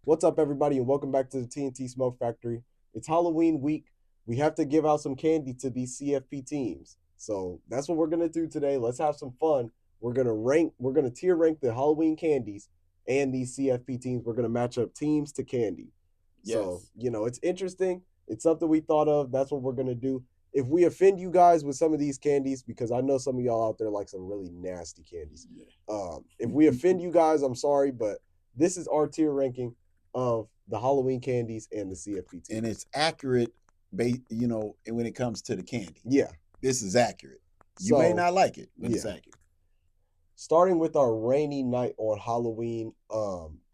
What's up, everybody, and welcome back to the TNT Smoke Factory. It's Halloween week. We have to give out some candy to these CFP teams. So that's what we're gonna do today. Let's have some fun. We're gonna tier rank the Halloween candies and these CFP teams. We're gonna match up teams to candy. So, Yes. it's interesting. It's something we thought of. That's what we're gonna do. If we offend you guys with some of these candies, because I know some of y'all out there like some really nasty candies. Yeah. If we offend you guys, I'm sorry, but this is our tier ranking of the Halloween candies and the CFP And teams. it's accurate, when it comes to the candy. Yeah. This is accurate. You may So not like it, but it's yeah, accurate. starting with our rainy night on Halloween,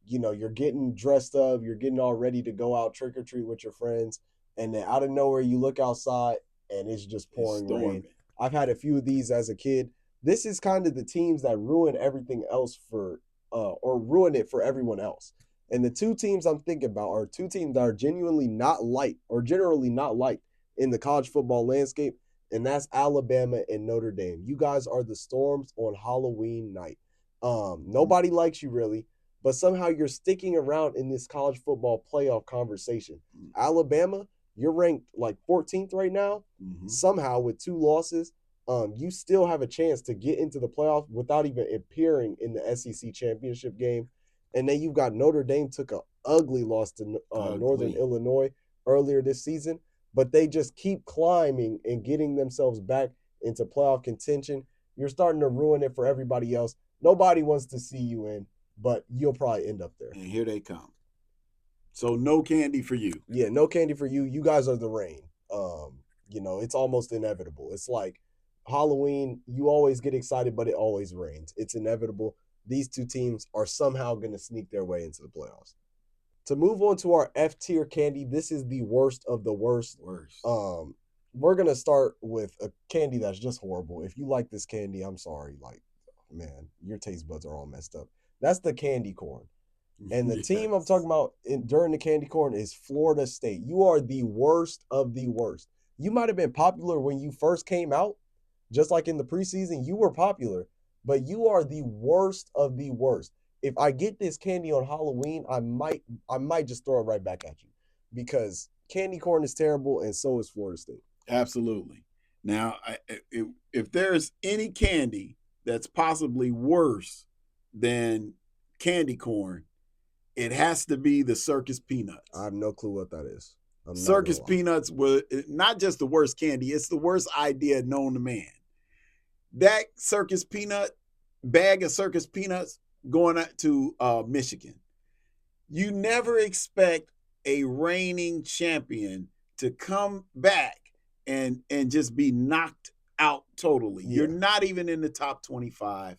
you're getting dressed up, you're getting all ready to go out trick or treat with your friends, and then out of nowhere you look outside and it's just It's pouring rain. storming. I've had a few of these as a kid. This is kind of the teams that ruin everything else or ruin it for everyone else. And the two teams I'm thinking about are two teams that are genuinely not light or generally not light in the college football landscape, and that's Alabama and Notre Dame. You guys are the Storms on Halloween night. Nobody likes you really, but somehow you're sticking around in this college football playoff conversation. Alabama, you're ranked like 14th right now. Mm-hmm. Somehow with two losses, you still have a chance to get into the playoffs without even appearing in the SEC championship game. And then you've got Notre Dame took a ugly loss to Northern Illinois earlier this season, but they just keep climbing and getting themselves back into playoff contention. You're starting to ruin it for everybody else. Nobody wants to see you in, but you'll probably end up there. And here they come. So no candy for you. Yeah, no candy for you. You guys are the rain. It's almost inevitable. It's like Halloween, you always get excited, but it always rains. It's inevitable. These two teams are somehow going to sneak their way into the playoffs. To move on to our F tier candy, this is the worst of the worst. We're gonna start with a candy that's just horrible. If you like this candy, I'm sorry. Like, man, your taste buds are all messed up. That's the candy corn. And the team I'm talking about during the candy corn is Florida State. You are the worst of the worst. You might have been popular when you first came out, just like in the preseason, you were popular, but you are the worst of the worst. If I get this candy on Halloween, I might just throw it right back at you because candy corn is terrible and so is Florida State. Absolutely. Now, if there's any candy that's possibly worse than candy corn, it has to be the circus peanuts. I have no clue what that is. Circus peanuts were not just the worst candy, it's the worst idea known to man. That circus peanut bag of circus peanuts going out to Michigan. You never expect a reigning champion to come back and just be knocked out totally. Yeah. You're not even in the top 25.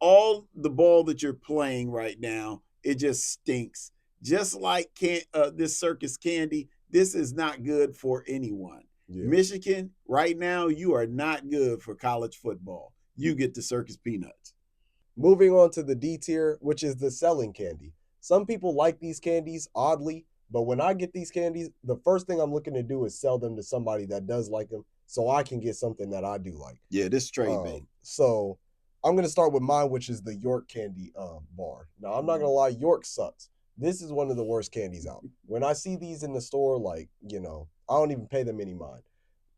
All the ball that you're playing right now, it just stinks. Just like this circus candy, this is not good for anyone. Yeah. Michigan, right now, you are not good for college football. You get the circus peanuts. Moving on to the D tier, which is the selling candy. Some people like these candies, oddly, but when I get these candies, the first thing I'm looking to do is sell them to somebody that does like them so I can get something that I do like. Yeah, this trade bait. So I'm going to start with mine, which is the York candy bar. Now, I'm not going to lie, York sucks. This is one of the worst candies out. When I see these in the store, I don't even pay them any mind.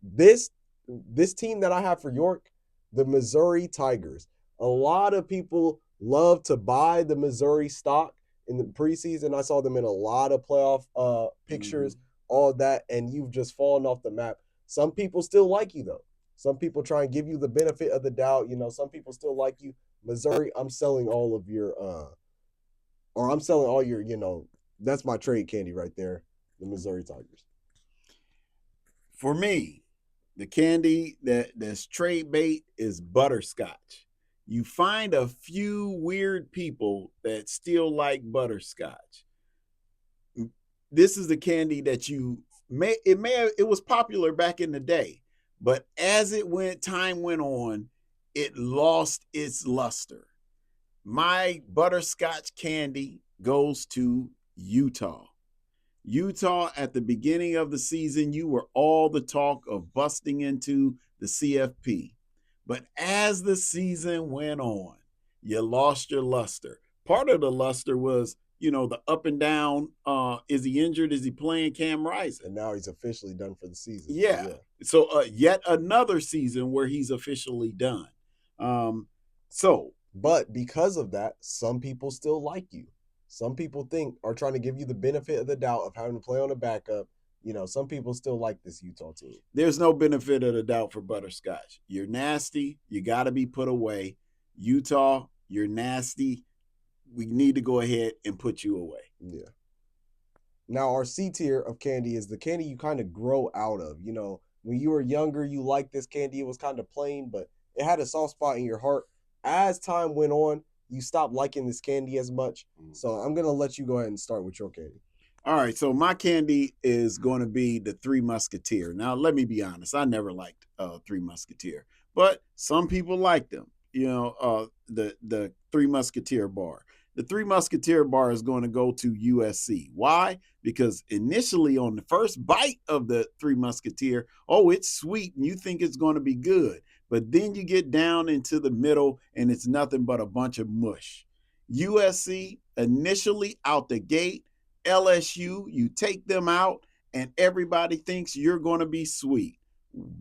This team that I have for York, the Missouri Tigers. A lot of people love to buy the Missouri stock in the preseason. I saw them in a lot of playoff pictures, all that, and you've just fallen off the map. Some people still like you, though. Some people try and give you the benefit of the doubt. Some people still like you. Missouri, I'm selling all of your I'm selling all your, that's my trade candy right there, the Missouri Tigers. For me, the candy that's trade bait is butterscotch. You find a few weird people that still like butterscotch. This is the candy that it was popular back in the day, but as time went on, it lost its luster. My butterscotch candy goes to Utah. Utah, at the beginning of the season, you were all the talk of busting into the CFP. But as the season went on, you lost your luster. Part of the luster was the up and down. Is he injured? Is he playing Cam Rising? And now he's officially done for the season. Yeah. So yet another season where he's officially done. But because of that, some people still like you. Some people are trying to give you the benefit of the doubt of having to play on a backup. Some people still like this Utah team. There's no benefit of the doubt for Butterscotch. You're nasty. You got to be put away. Utah, you're nasty. We need to go ahead and put you away. Yeah. Now, our C tier of candy is the candy you kind of grow out of. When you were younger, you liked this candy. It was kind of plain, but it had a soft spot in your heart. As time went on, you stopped liking this candy as much. So I'm going to let you go ahead and start with your candy. All right, so my candy is going to be the Three Musketeer. Now, let me be honest. I never liked Three Musketeer, but some people like them. The Three Musketeer bar. The Three Musketeer bar is going to go to USC. Why? Because initially on the first bite of the Three Musketeer, it's sweet and you think it's going to be good. But then you get down into the middle and it's nothing but a bunch of mush. USC, initially out the gate, LSU, you take them out and everybody thinks you're going to be sweet.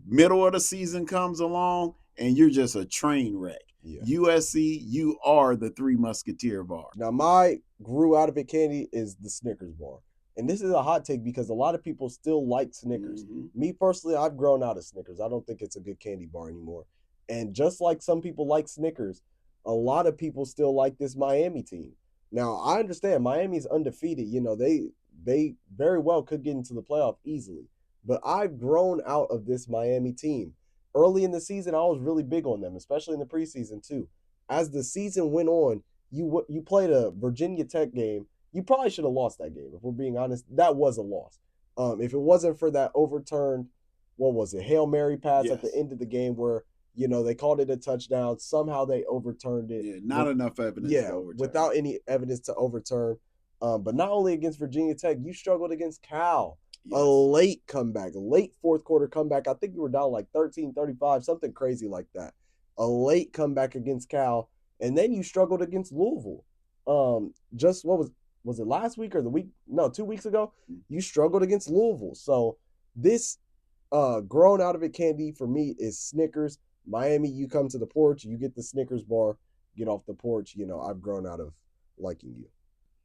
Middle of the season comes along and you're just a train wreck. Yeah. USC, you are the Three Musketeer bar. Now, my grew out of it candy is the Snickers bar. And this is a hot take because a lot of people still like Snickers. Mm-hmm. Me personally, I've grown out of Snickers. I don't think it's a good candy bar anymore. And just like some people like Snickers, a lot of people still like this Miami team. Now, I understand Miami's undefeated. They very well could get into the playoff easily. But I've grown out of this Miami team. Early in the season, I was really big on them, especially in the preseason too. As the season went on, you played a Virginia Tech game. You probably should have lost that game. If we're being honest, that was a loss. If it wasn't for that overturned, Hail Mary pass at the end of the game where, they called it a touchdown. Somehow they overturned it. Yeah, not enough evidence to overturn. Without any evidence to overturn. But not only against Virginia Tech, you struggled against Cal. Yes. A late comeback, a late fourth quarter comeback. I think you were down like 13-35, something crazy like that. A late comeback against Cal. And then you struggled against Louisville. Just what was it last week or 2 weeks ago? You struggled against Louisville. So this grown out of it candy for me is Snickers. Miami, you come to the porch, you get the Snickers bar, get off the porch. I've grown out of liking you.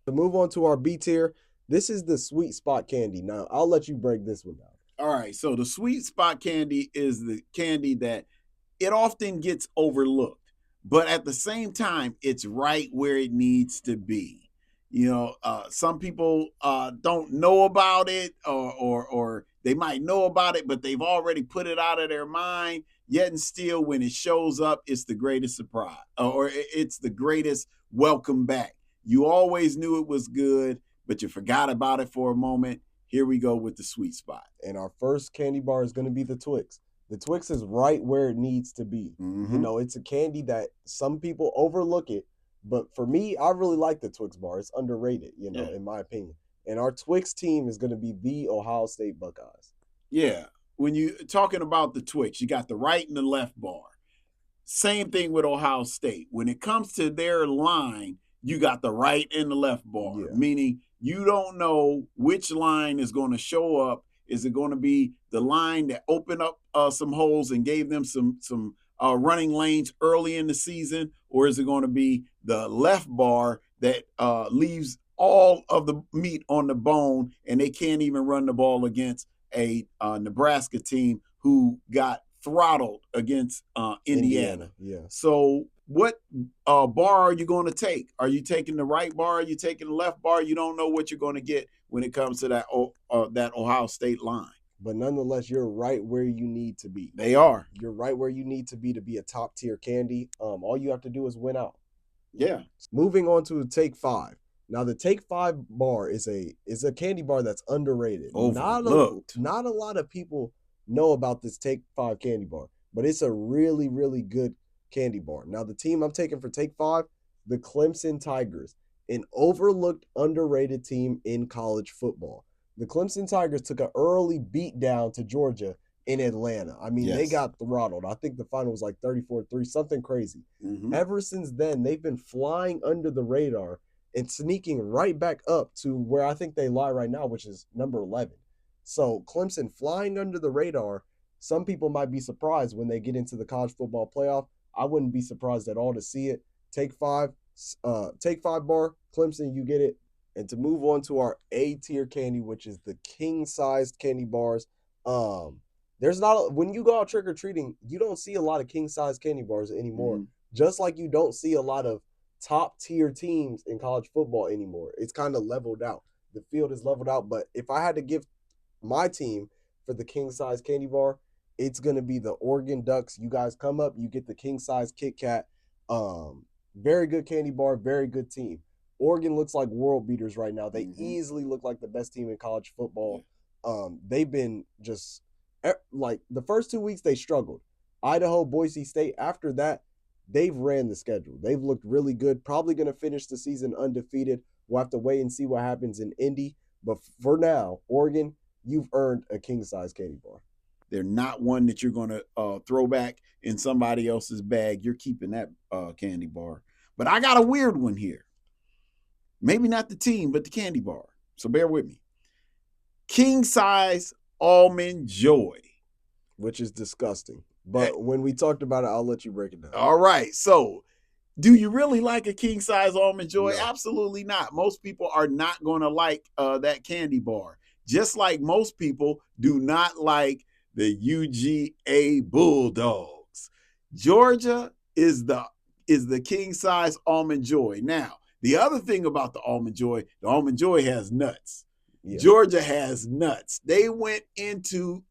To move on to our B tier, this is the sweet spot candy. Now, I'll let you break this one down. All right, so the sweet spot candy is the candy that it often gets overlooked, but at the same time, it's right where it needs to be. Some people don't know about it or they might know about it, but they've already put it out of their mind. Yet and still, when it shows up, it's the greatest surprise or it's the greatest welcome back. You always knew it was good, but you forgot about it for a moment. Here we go with the sweet spot. And our first candy bar is going to be the Twix. The Twix is right where it needs to be. Mm-hmm. It's a candy that some people overlook it. But for me, I really like the Twix bar. It's underrated, in my opinion. And our Twix team is going to be the Ohio State Buckeyes. Yeah. When you're talking about the Twix, you got the right and the left bar. Same thing with Ohio State. When it comes to their line, you got the right and the left bar, meaning you don't know which line is going to show up. Is it going to be the line that opened up some holes and gave them some running lanes early in the season, or is it going to be the left bar that leaves all of the meat on the bone and they can't even run the ball against a Nebraska team who got throttled against Indiana? Yeah. So what bar are you going to take? Are you taking the right bar? Are you taking the left bar? You don't know what you're going to get when it comes to that Ohio State line. But nonetheless, you're right where you need to be. They are. You're right where you need to be a top tier candy. All you have to do is win out. Yeah. Moving on to Take 5. Now, the Take 5 bar is a candy bar that's underrated. Overlooked. Not a lot of people know about this Take 5 candy bar, but it's a really, really good candy bar. Now, the team I'm taking for Take 5, the Clemson Tigers, an overlooked, underrated team in college football. The Clemson Tigers took an early beat down to Georgia in Atlanta. I mean, They got throttled. I think the final was like 34-3, something crazy. Mm-hmm. Ever since then, they've been flying under the radar, and sneaking right back up to where I think they lie right now, which is number 11. So Clemson flying under the radar. Some people might be surprised when they get into the college football playoff. I wouldn't be surprised at all to see it. Take five bar, Clemson, you get it. And to move on to our A tier candy, which is the king-sized candy bars. There's not when you go out trick or treating, you don't see a lot of king-sized candy bars anymore. Mm-hmm. Just like you don't see a lot of top tier teams in college football anymore. It's kind of leveled out. The field is leveled out. But if I had to give my team for the king-size candy bar, it's going to be the Oregon Ducks. You guys come up, you get the king-size Kit Kat. Very good candy bar, very good team. Oregon looks like world beaters right now. They easily look like the best team in college football. They've been just like the first 2 weeks they struggled. Idaho, Boise State. After that, they've ran the schedule. They've looked really good. Probably going to finish the season undefeated. We'll have to wait and see what happens in Indy. But for now, Oregon, you've earned a king-size candy bar. They're not one that you're going to throw back in somebody else's bag. You're keeping that candy bar. But I got a weird one here. Maybe not the team, but the candy bar. So bear with me. King-size Almond Joy. Which is disgusting. But when we talked about it, I'll let you break it down. All right. So do you really like a king-size Almond Joy? No. Absolutely not. Most people are not going to like that candy bar. Just like most people do not like the UGA Bulldogs. Georgia is the king-size Almond Joy. Now, the other thing about the Almond Joy has nuts. Yeah. Georgia has nuts. They went into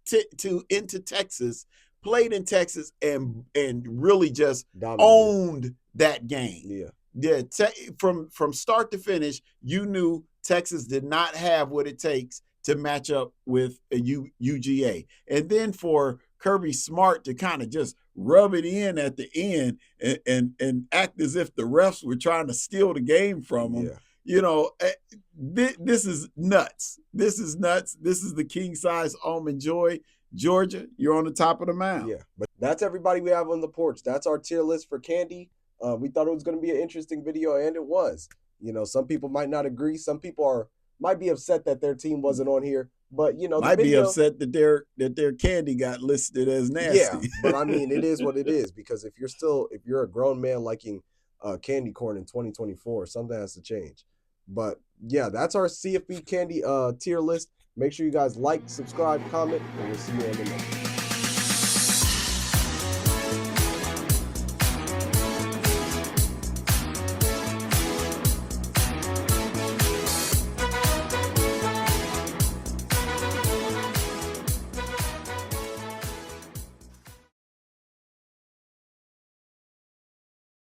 Texas, played in Texas, and really just owned that game. Yeah. From start to finish, you knew Texas did not have what it takes to match up with a UGA. And then for Kirby Smart to kind of just rub it in at the end and act as if the refs were trying to steal the game from them. Yeah. You know, this is nuts. This is nuts. This is the king-size Almond Joy. Georgia, you're on the top of the mound. Yeah, but that's everybody we have on the porch. That's our tier list for candy. We thought it was going to be an interesting video, and it was. You know, some people might not agree. Some people might be upset that their team wasn't on here. But, you know, might be upset that their candy got listed as nasty. Yeah, but I mean, it is what it is. Because if you're a grown man liking candy corn in 2024, something has to change. But yeah, that's our CFB candy tier list. Make sure you guys like, subscribe, comment, and we'll see you on the next one.